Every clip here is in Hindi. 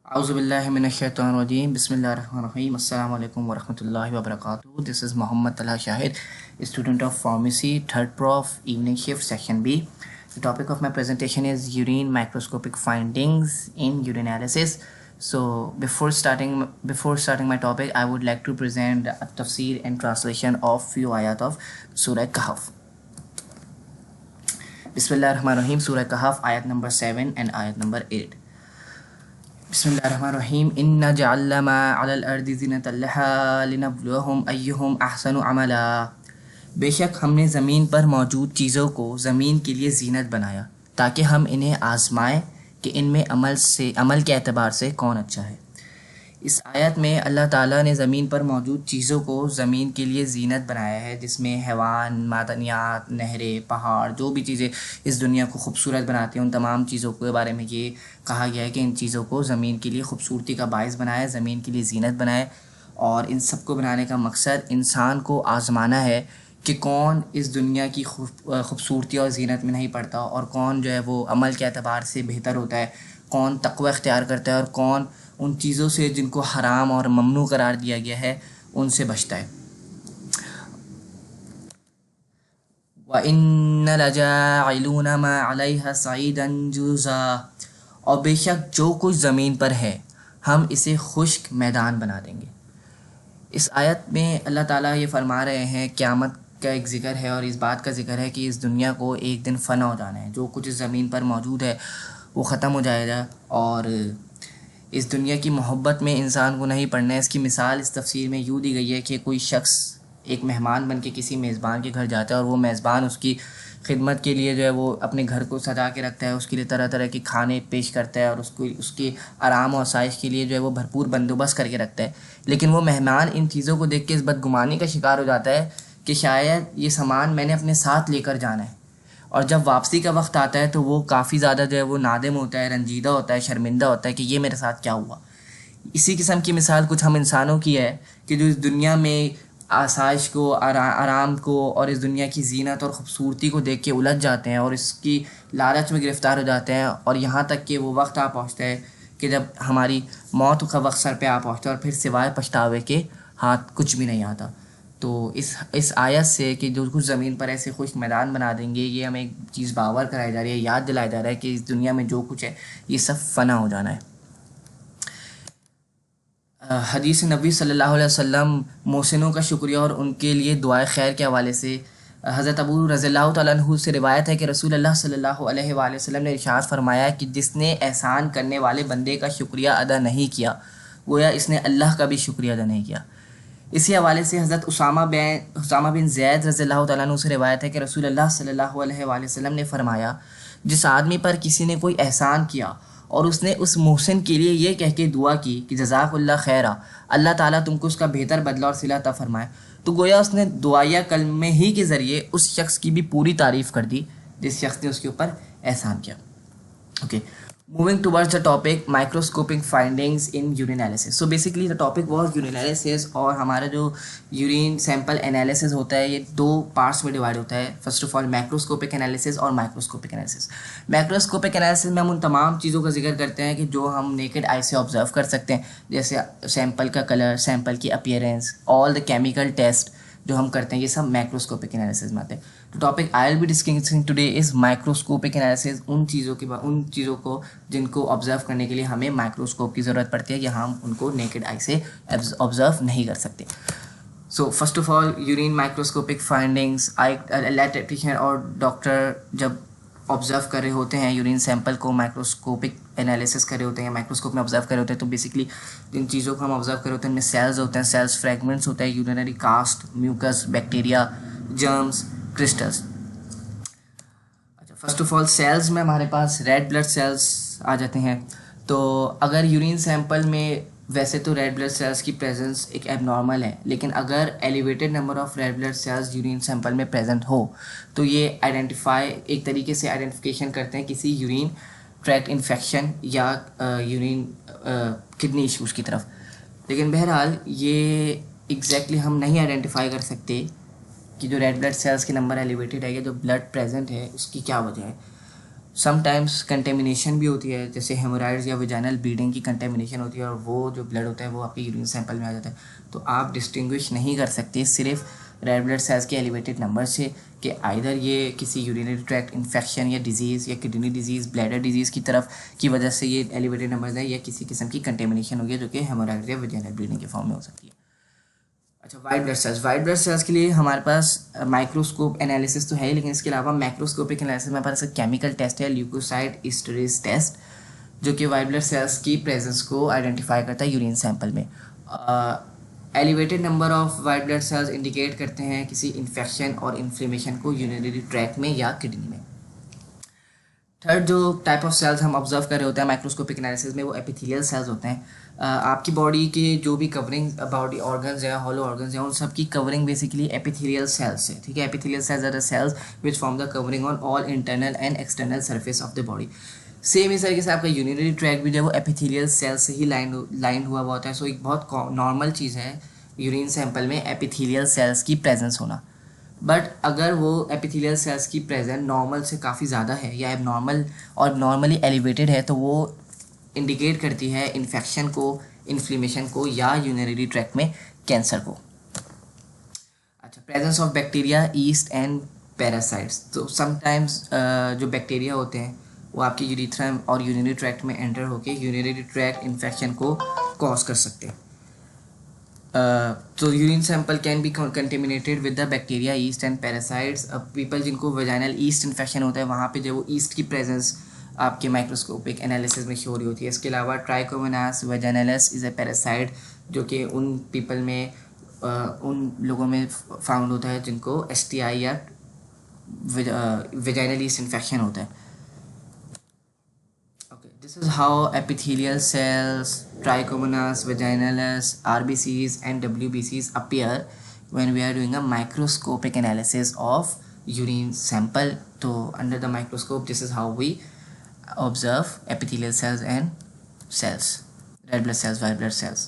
Auzubillahiminash-shaytanir-rajeem. Bismillahir-rahmanir-rahim. Assalamu alaikum wa rahmatullahi wa barakatuh. This is Muhammad Talha Shahid, student of pharmacy, third prof, evening shift, section B. The topic of my presentation is urine microscopic findings in urinalysis. So before starting my topic, I would like to present a tafsir and translation of few ayat of Surah Kahf. Bismillahir-rahmanir-rahim. Surah Kahf, ayat number 7 and ayat number 8. बिस्मिल्लाहिर्रहमानिर्रहीम इन्ना जअलना मा अलल अर्दि ज़ीनतल लहा लिनब्लुवहुम अय्युहुम अहसनु अमला। बेशक हमने ज़मीन पर मौजूद चीज़ों को ज़मीन के लिए ज़ीनत बनाया ताकि हम इन्हें आज़माएं कि इनमें अमल के एतबार से कौन अच्छा है। इस आयत में अल्लाह ताला ने ज़मीन पर मौजूद चीज़ों को ज़मीन के लिए ज़ीनत बनाया है, जिसमें हैवान, मादनियात, नहरें, पहाड़, जो भी चीज़ें इस दुनिया को खूबसूरत बनाती हैं उन तमाम चीज़ों के बारे में ये कहा गया है कि इन चीज़ों को ज़मीन के लिए खूबसूरती का बाइस बनाए, ज़मीन के लिए ज़ीनत बनाए। और इन सब को बनाने का मकसद इंसान को आज़माना है कि कौन इस दुनिया की खूबसूरती और ज़ीनत में नहीं पड़ता और कौन जो है वो अमल के एतबार से बेहतर होता है, कौन तक़वा इख्तियार करता है और कौन उन चीज़ों से जिनको हराम और ममनू करार दिया गया है उनसे बचता है। व इन्ना लजाइलूना मा अलैहा सईदन जुज़ा, और बेशक जो कुछ ज़मीन पर है हम इसे खुश्क मैदान बना देंगे। इस आयत में अल्लाह ताला ये फरमा रहे हैं क़यामत का एक ज़िक्र है और इस बात का ज़िक्र है कि इस दुनिया को एक दिन फ़ना हो जाना है। जो कुछ इस ज़मीन पर मौजूद है वो ख़त्म हो जाएगा और इस दुनिया की मोहब्बत में इंसान को नहीं पड़ना है। इसकी मिसाल इस तफसीर में यूँ दी गई है कि कोई शख्स एक मेहमान बन के किसी मेज़बान के घर जाता है और वो मेज़बान उसकी खिदमत के लिए जो है वो अपने घर को सजा के रखता है, उसके लिए तरह तरह के खाने पेश करता है और उसके आराम और आसाइश के लिए जो है वो भरपूर बंदोबस्त करके रखता है। लेकिन वो मेहमान इन चीज़ों को देख के इस बदगुमानी का शिकार हो जाता है कि शायद ये सामान मैंने अपने साथ लेकर जाना है, और जब वापसी का वक्त आता है तो वो काफ़ी ज़्यादा जो है वो नादिम होता है, रंजीदा होता है, शर्मिंदा होता है कि ये मेरे साथ क्या हुआ। इसी किस्म की मिसाल कुछ हम इंसानों की है कि जो इस दुनिया में आसाइश को, आराम को और इस दुनिया की ज़ीनत और ख़ूबसूरती को देख के उलझ जाते हैं और इसकी लालच में गिरफ़्तार हो जाते हैं, और यहाँ तक कि वो वक्त आ पहुँचता है कि जब हमारी मौत का वक्त सर पे आ पहुँचता है और फिर सिवाय पछतावे के हाथ कुछ भी नहीं आता। तो इस आयत से कि जो कुछ ज़मीन पर ऐसे खुश्क मैदान बना देंगे, ये हमें एक चीज़ बावर कराई जा रही है, याद दिलाया जा रहा है कि इस दुनिया में जो कुछ है ये सब फ़ना हो जाना है। हदीस नबी सल्लल्लाहु अलैहि वसल्लम मोहसिनों का शुक्रिया और उनके लिए दुआए खैर के हवाले से हज़रत अबू रज़ियल्लाहु तआला अन्हु से रिवायत है कि रसूल अल्लाह सल्लल्लाहु अलैहि वसल्लम ने इरशाद फरमाया कि जिसने एहसान करने वाले बंदे का शुक्रिया अदा नहीं किया गोया इसने अल्लाह का भी शुक्रिया अदा नहीं किया। इसी हवाले से हज़रत उसामा बिन ज़ैद रज़ियल्लाहु तआला अन्हु से रिवायत है कि रसूल अल्लाह सल्लल्लाहु अलैहि वसल्लम ने फरमाया, जिस आदमी पर किसी ने कोई एहसान किया और उसने उस मोहसिन के लिए ये कह के दुआ की कि जज़ाकुल्लाह खैरा, अल्लाह ताला तुमको उसका बेहतर बदला और सिला अता फरमाए, तो गोया उसने दुआया कलमे ही के ज़रिए उस शख्स की भी पूरी तारीफ़ कर दी जिस शख्स ने उसके ऊपर एहसान किया। Okay, moving towards the topic microscopic findings in urinalysis. So basically the topic was urinalysis, और हमारा जो यूरिन सैंपल एनालिसिस होता है ये दो पार्ट्स में डिवाइड होता है। First of all macroscopic analysis और माइक्रोस्कोपिक एनालिसिस। मैक्रोस्कोपिक एनालिसिस में हम उन तमाम चीज़ों का जिक्र करते हैं कि जो हम नेकेड आई से ऑब्जर्व कर सकते हैं, जैसे सैंपल का कलर, सैंपल की appearance, all the chemical test जो हम करते हैं, ये सब माइक्रोस्कोपिक एनालिसिस में आते हैं। तो topic I will be discussing today is microscopic analysis, उन चीज़ों को जिनको ऑब्जर्व करने के लिए हमें माइक्रोस्कोप की ज़रूरत पड़ती है या हम उनको नेकेड आई से ऑब्जर्व नहीं कर सकते। So first of all urine microscopic findings, lab technician और डॉक्टर जब ऑब्जर्व कर रहे होते हैं यूरिन सैंपल को, माइक्रोस्कोपिक एनालिसिस कर रहे होते हैं या माइक्रोस्कोप में ऑब्जर्व कर रहे होते हैं, तो बेसिकली जिन चीज़ों को हम ऑब्जर्व कर रहे होते हैं उनमें सेल्स होते हैं, सेल्स फ्रेगमेंट्स होते हैं, urinary cast, mucus, bacteria, germs, crystals. अच्छा, फर्स्ट ऑफ ऑल सेल्स में हमारे पास रेड ब्लड सेल्स आ जाते हैं। तो अगर यूरिन सैंपल में वैसे तो रेड ब्लड सेल्स की प्रेजेंस एक एबनॉर्मल है, लेकिन अगर elevated number of red blood cells urine sample में प्रेजेंट हो तो ये एक तरीके से आइडेंटिफिकेशन करते हैं किसी यूरिन ट्रैक्ट इन्फेक्शन या यूरिन किडनी इश्यूज़ की तरफ। लेकिन बहरहाल ये एग्जैक्टली हम नहीं आइडेंटिफाई कर सकते कि जो रेड ब्लड सेल्स के नंबर एलिवेटेड है या जो ब्लड प्रेजेंट है उसकी क्या वजह है। समटाइम्स कंटेमिनेशन भी होती है, जैसे हेमोराइड्स या वेजाइनल ब्लीडिंग की कंटेमिनेशन होती है और वो जो ब्लड होता है वो आपके यूरिन सैंपल में आ जाता है। तो आप डिस्टिंग्विश नहीं कर सकते सिर्फ रेड ब्लड सेल्स के एलिवेटेड नंबर से कि आइदर ये किसी यूरिनरी ट्रैक्ट इन्फेक्शन या डिजीज़ या किडनी डिजीज़, ब्लैडर डिजीज़ की तरफ की वजह से ये एलिवेटेड नंबर्स है, या किसी किस्म की कंटेमिनेशन होगी जो कि हेमोराइड्स या वेजाइनल ब्लीडिंग के फॉर्म में हो सकती है। अच्छा, वाइट ब्लड सेल्स के लिए हमारे पास माइक्रोस्कोप एनालिसिस तो है ही, लेकिन इसके अलावा माइक्रोस्कोपिक एनालिसिस में हमारे पास केमिकल टेस्ट है, ल्यूकोसाइड एस्टरेज टेस्ट, जो कि वाइट ब्लड सेल्स की प्रेजेंस को आइडेंटिफाई करता है यूरिन सैंपल में। Elevated number of white blood cells indicate करते हैं किसी इन्फेक्शन और इन्फ्लेमेशन को यूरिनरी ट्रैक्ट में या किडनी में। थर्ड जो टाइप ऑफ सेल्स हम ऑब्जर्व कर रहे होते हैं माइक्रोस्कोपिक एनालिसिस में, वो एपिथेलियल सेल्स होते हैं। आपकी बॉडी के जो भी कवरिंग बॉडी ऑर्गन्स हैं, हॉलो ऑर्गन्स हैं, उन सब की कवरिंग बेसिकली एपिथेलियल सेल्स है, ठीक है। Epithelial cells are the cells which form the covering on all internal and external surface of the body. Same इस तरीके से आपका यूरिनरी ट्रैक्ट भी जो है वो एपिथेलियल सेल्स से ही लाइन हुआ होता है। सो एक बहुत नॉर्मल चीज़ है यूरिन सैंपल में एपिथेलियल सेल्स की प्रेजेंस होना। बट अगर वो एपिथेलियल सेल्स की प्रेजेंस नॉर्मल से काफ़ी ज़्यादा है या एबनॉर्मल और नॉर्मली एलिवेटेड है, तो वो इंडिकेट करती है इन्फेक्शन को, इन्फ्लेमेशन को, या यूरिनरी ट्रैक्ट में कैंसर को। अच्छा, presence of bacteria, east and parasites. तो समटाइम्स जो बैक्टीरिया होते हैं वो आपकी यूरिथ्रम और यूरिनरी ट्रैक्ट में एंटर होके यूरिनरी ट्रैक्ट इन्फेक्शन को कॉज कर सकते हैं। तो urine sample can be contaminated with the bacteria, east and parasites. People जिनको वेजाइनल ईस्ट इन्फेक्शन होता है, वहाँ पे जो वो ईस्ट की प्रेजेंस आपके माइक्रोस्कोपिक एनालिसिस में शो हो रही होती है। इसके अलावा trichomonas vaginalis is a parasite, जो कि उन पीपल में उन लोगों में फाउंड होता है जिनको STI या वेजाइनल ईस्ट इन्फेक्शन होता है। This is how epithelial cells, trichomonas, vaginalis, RBCs and WBCs appear when we are doing a microscopic analysis of urine sample. So under the microscope, this is how we observe epithelial cells and cells, red blood cells, white blood cells.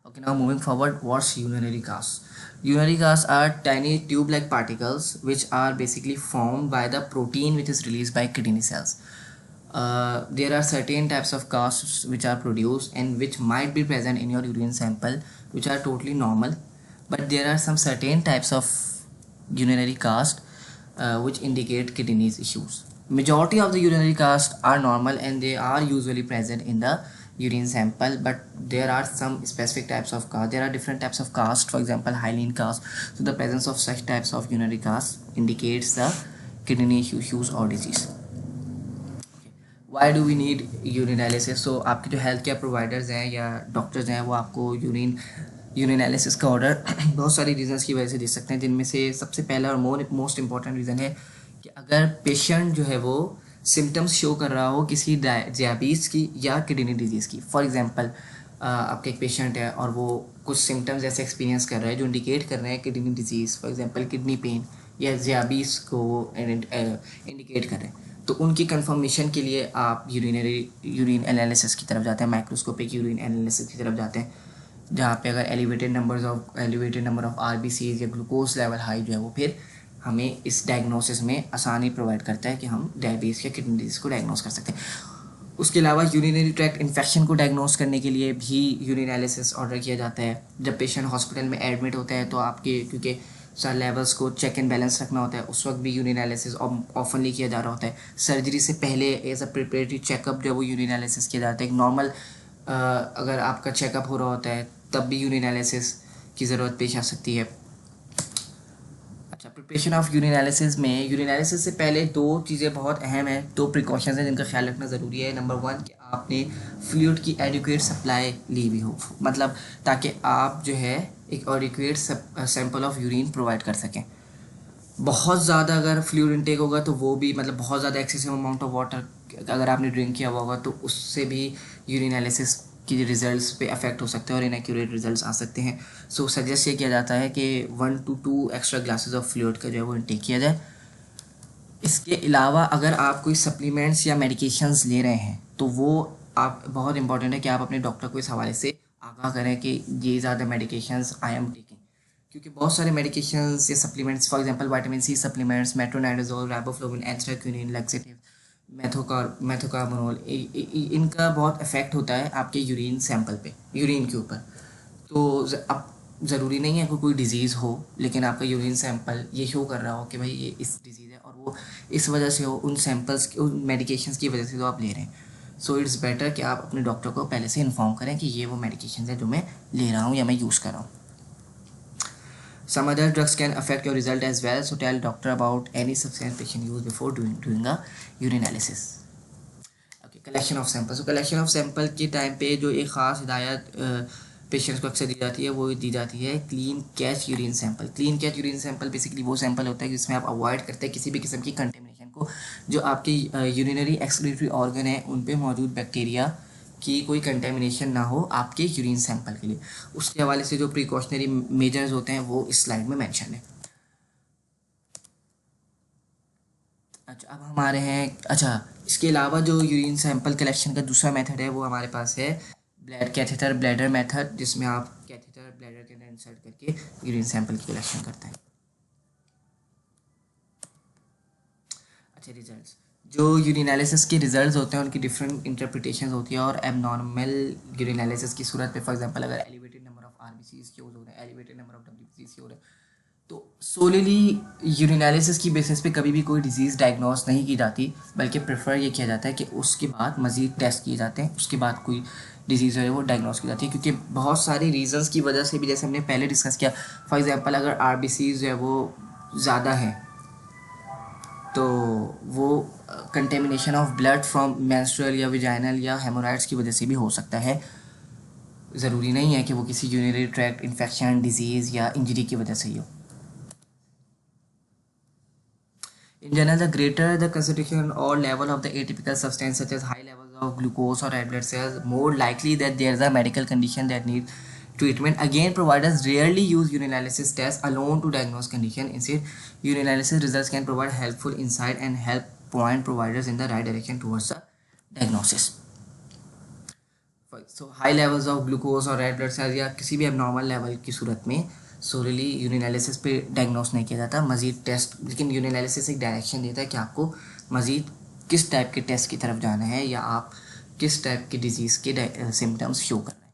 Okay, now moving forward, what's urinary casts? Urinary casts are tiny tube-like particles which are basically formed by the protein which is released by kidney cells. There are certain types of casts which are produced and which might be present in your urine sample, which are totally normal, but there are some certain types of urinary cast which indicate kidney issues. Majority of the urinary casts are normal and they are usually present in the urine sample, but there are some specific types of cast. There are different types of cast, for example hyaline cast. So the presence of such types of urinary cast indicates the kidney issues or disease. Why do we need urine analysis? So आपके जो हेल्थ केयर प्रोवाइडर्स हैं या डॉक्टर्स हैं वो आपको यूरिन एनालिसिस का ऑर्डर बहुत सारी रीजंस की वजह से दे सकते हैं, जिनमें से सबसे पहला और मोस्ट इंपॉर्टेंट रीज़न है कि अगर पेशेंट जो है वो सिम्टम्स शो कर रहा हो किसी डायबिटीज़ की या किडनी डिजीज़ की। फॉर एग्जांपल आपका एक पेशेंट है और वो कुछ सिम्टम्स ऐसे एक्सपीरियंस कर रहा है जो इंडिकेट कर रहे हैं kidney disease, for example kidney pain या डायबिटीज़ को इंडिकेट कर रहे हैं, तो उनकी कंफर्मेशन के लिए आप यूरिन एनालिसिस की तरफ जाते हैं, माइक्रोस्कोपिक यूरिन एनालिसिस की तरफ जाते हैं, जहाँ पे अगर एलिवेटेड नंबर ऑफ RBCs या ग्लूकोज लेवल हाई जो है वो फिर हमें इस डायग्नोसिस में आसानी प्रोवाइड करता है कि हम डायबिटीज़ या किडनी डिजीज़ को डायग्नोस कर सकते हैं। उसके अलावा यूरिनरी ट्रैक्ट इन्फेक्शन को डायग्नोस करने के लिए भी यूरिन एनालिसिस ऑर्डर किया जाता है। जब पेशेंट हॉस्पिटल में एडमिट होता है तो आपके क्योंकि सारे लेवल्स को चेक एंड बैलेंस रखना होता है, उस वक्त भी यूरिन एनालिसिस ऑफनली किया जा रहा होता है। सर्जरी से पहले एज अ प्रिपरेटरी चेकअप जो है वो यूरिन एनालिसिस किया जाता है। एक नॉर्मल अगर आपका चेकअप हो रहा होता है तब भी यूरिन एनालिसिस की ज़रूरत पेश आ सकती है। अच्छा, प्रिपरेशन ऑफ यूरिन एनालिसिस में यूरिन एनालिसिस से पहले दो चीज़ें बहुत अहम हैं, दो प्रिकॉशंस हैं जिनका ख्याल रखना ज़रूरी है। नंबर 1 कि आपने फ्लूइड की एडिक्वेट सप्लाई ली हुई हो, मतलब ताकि आप जो है एक adequate sample of urine provide कर सकें। बहुत ज़्यादा अगर फ्लूइड इनटेक होगा तो वो भी मतलब बहुत ज़्यादा एक्सेसिव अमाउंट ऑफ वाटर अगर आपने ड्रिंक किया हुआ होगा तो उससे भी यूरिन एनालिसिस की रिजल्ट्स पे अफेक्ट हो सकते हैं और इनएक्यूरेट रिजल्ट्स आ सकते हैं। सो सजेस्ट ये किया जाता है कि 1 to 2 extra glasses of fluid का जो है वो इनटेक किया जाए। इसके अलावा अगर आप कोई सप्लीमेंट्स या मेडिकेशंस ले रहे हैं तो वो आप बहुत इंपॉर्टेंट है कि आप अपने डॉक्टर को इस हवाले से आगाह करें कि ये ज़्यादा मेडिकेशंस आई एम टेकिंग, क्योंकि बहुत सारे मेडिकेशंस या supplements, for example vitamin C supplements, metronidazole, riboflavin, anthraquinone, laxative, methocarbamol, इनका बहुत इफेक्ट होता है आपके यूरिन सैंपल पे, यूरिन के ऊपर। तो अब ज़रूरी नहीं है कि कोई डिज़ीज़ हो, लेकिन आपका यूरिन सैंपल ये शो कर रहा हो कि भाई ये इस डिज़ीज़ है, और वो इस वजह से हो, उन सैंपल्स उन मेडिकेशंस की वजह से जो आप ले रहे हैं। सो इट्स बेटर कि आप अपने डॉक्टर को पहले से इन्फॉर्म करें कि ये वो मेडिकेशन है जो मैं ले रहा हूँ या मैं यूज़ कर रहा हूँ। Some other drugs can affect your result as well, so tell doctor about any substance patient use before doing a urinalysis. Okay, collection of samples. So collection of sample के टाइम पे जो एक ख़ास हिदायत पेशेंट्स को अक्सर दी जाती है वो दी जाती है clean catch urine sample. Clean catch urine sample basically वो सैंपल होता है जिसमें आप अवॉइड करते हैं किसी भी किस्म की कंटेमिनेशन को, जो आपके यूरिनरी एक्सक्रीटरी ऑर्गन है उन पे मौजूद बैक्टीरिया की कोई कंटेमिनेशन ना हो आपके यूरिन सैंपल के लिए। उसके हवाले से जो प्रिकॉशनरी मेजर्स होते हैं वो इस स्लाइड में मेंशन है। अच्छा, अब हमारे हैं, अच्छा इसके अलावा जो यूरिन सैंपल कलेक्शन का दूसरा मेथड है वो हमारे पास है कैथेटर ब्लैडर मेथड, जिसमें आप कैथेटर ब्लैडर के अंदर इंसर्ट करके यूरिन सैंपल की कलेक्शन करते हैं। अच्छा, रिजल्ट्स, जो यूरिनालिसिस के रिजल्ट्स होते हैं उनकी डिफरेंट इंटरप्रिटेशन होती है, और एबनॉर्मल यूरिनालिसिस की सूरत पे फॉर एग्जांपल अगर एलिवेटेड नंबर ऑफ आरबीसीज के हो रहे हैं, एलिवेटेड नंबर ऑफ डब्ल्यूबीसीज के हो रहे हैं, तो सोलिली यूरिनालिसिस की बेसिस पे कभी भी कोई डिजीज़ डायग्नोस नहीं की जाती, बल्कि प्रेफर ये किया जाता है कि उसके बाद मज़ीद टेस्ट किए जाते हैं, उसके बाद कोई डिजीज़ है वो डायग्नोस की जाती है। क्योंकि बहुत सारी रीजंस की वजह से भी, जैसे हमने पहले डिस्कस किया, फॉर एग्जांपल अगर आरबीसीज जो है वो ज़्यादा है तो वो contamination of blood from menstrual या विजाइनल या हेमोराइड्स की वजह से भी हो सकता है। ज़रूरी नहीं है कि वो किसी यूरिनरी ट्रैक्ट इन्फेक्शन, डिजीज़ या इंजरी की वजह से ही हो। In general, the greater the concentration or level of the atypical substance, such as high levels of glucose or red blood cells, more likely that there is a medical condition that needs treatment. Again, providers rarely use urinalysis tests alone to diagnose condition. Instead, urinalysis results can provide helpful insight and help point providers in the right direction towards the diagnosis. So, high levels of glucose और red blood cells या किसी भी abnormal level की सूरत में सोलिली यूरिनालिसिस पे डायग्नोस नहीं किया जाता, मज़ीद टेस्ट, लेकिन यूरिनालिसिस एक डायरेक्शन देता है कि आपको मज़ीद किस टाइप के टेस्ट की तरफ जाना है या आप किस टाइप की डिजीज़ के सिम्टम्स शो कर रहे हैं।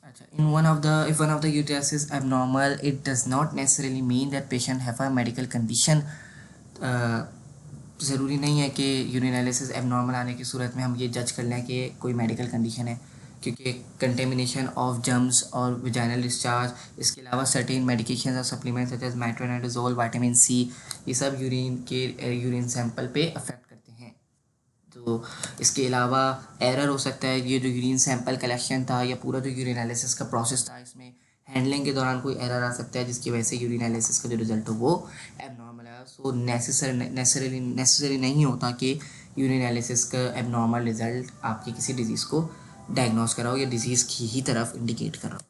अच्छा, if one of the urinalysis abnormal, it does not necessarily mean that patient have a medical condition. ज़रूरी नहीं है कि यूरिनालिसिस एबनॉर्मल आने की सूरत में हम ये जज कर लें कि कोई मेडिकल कंडीशन है, क्योंकि कंटेमिनेशन ऑफ जर्म्स और विजाइनल डिस्चार्ज, इसके अलावा सर्टेन मेडिकेशन और supplements such as metronidazole, vitamin C, ये सब यूरिन सैंपल पे अफेक्ट करते हैं। तो इसके अलावा एरर हो सकता है, ये जो यूरिन सैंपल कलेक्शन था या पूरा जो यूरिनालिसिस का प्रोसेस था, इसमें हैंडलिंग के दौरान कोई एरर आ सकता है जिसकी वजह से यूरिनालिसिस का जो रिजल्ट हो वो एबनॉर्मल है। सो नेसेसरी नहीं होता कि यूरिनालिसिस का एबनॉर्मल रिजल्ट आपकी किसी डिजीज़ को डायग्नोस कराओ या डिजीज़ की ही तरफ इंडिकेट कराओ।